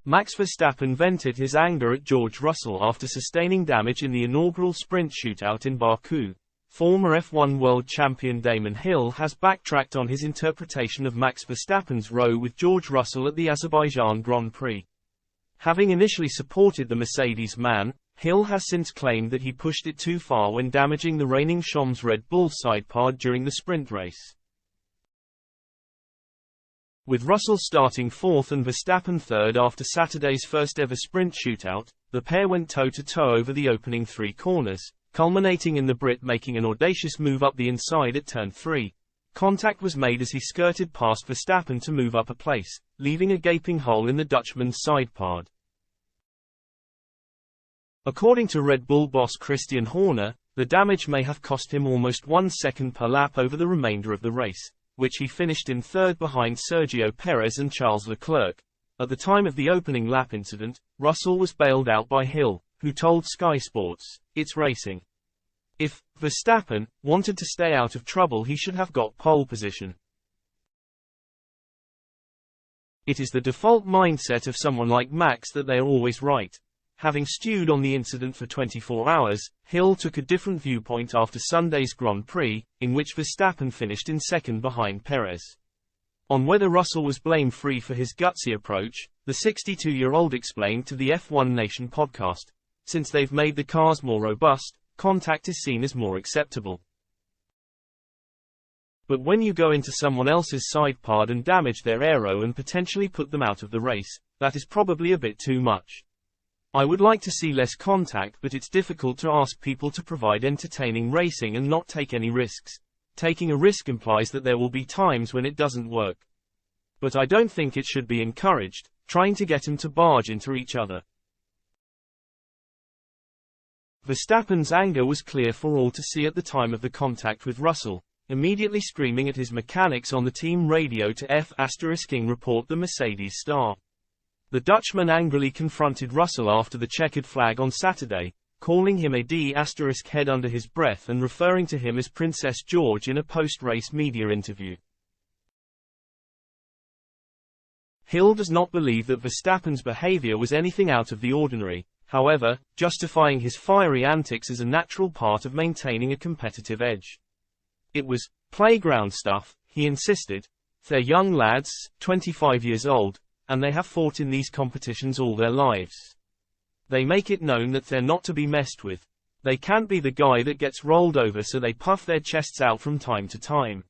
Max Verstappen vented his anger at George Russell after sustaining damage in the inaugural sprint shootout in Baku. Former F1 world champion Damon Hill has backtracked on his interpretation of Max Verstappen's row with George Russell at the Azerbaijan Grand Prix. Having initially supported the Mercedes man, Hill has since claimed that he pushed it too far when damaging the reigning Shams Red Bull sidepod during the sprint race. With Russell starting fourth and Verstappen third after Saturday's first-ever sprint shootout, the pair went toe-to-toe over the opening three corners, culminating in the Brit making an audacious move up the inside at turn 3. Contact was made as he skirted past Verstappen to move up a place, leaving a gaping hole in the Dutchman's sidepod. According to Red Bull boss Christian Horner, the damage may have cost him almost 1 second per lap over the remainder of the race, which he finished in third behind Sergio Perez and Charles Leclerc. At the time of the opening lap incident, Russell was bailed out by Hill, who told Sky Sports, "It's racing. If Verstappen wanted to stay out of trouble, he should have got pole position. It is the default mindset of someone like Max that they are always right." Having stewed on the incident for 24 hours, Hill took a different viewpoint after Sunday's Grand Prix, in which Verstappen finished in second behind Perez. On whether Russell was blame-free for his gutsy approach, the 62-year-old explained to the F1 Nation podcast, "Since they've made the cars more robust, contact is seen as more acceptable. But when you go into someone else's sidepod and damage their aero and potentially put them out of the race, that is probably a bit too much. I would like to see less contact, but it's difficult to ask people to provide entertaining racing and not take any risks. Taking a risk implies that there will be times when it doesn't work. But I don't think it should be encouraged, trying to get them to barge into each other." Verstappen's anger was clear for all to see at the time of the contact with Russell, immediately screaming at his mechanics on the team radio to F***ing report the Mercedes star. The Dutchman angrily confronted Russell after the checkered flag on Saturday, calling him a D*** under his breath and referring to him as Princess George in a post-race media interview. Hill does not believe that Verstappen's behavior was anything out of the ordinary, however, justifying his fiery antics as a natural part of maintaining a competitive edge. "It was playground stuff," he insisted. "They're young lads, 25 years old, and they have fought in these competitions all their lives. They make it known that they're not to be messed with. They can't be the guy that gets rolled over, so they puff their chests out from time to time.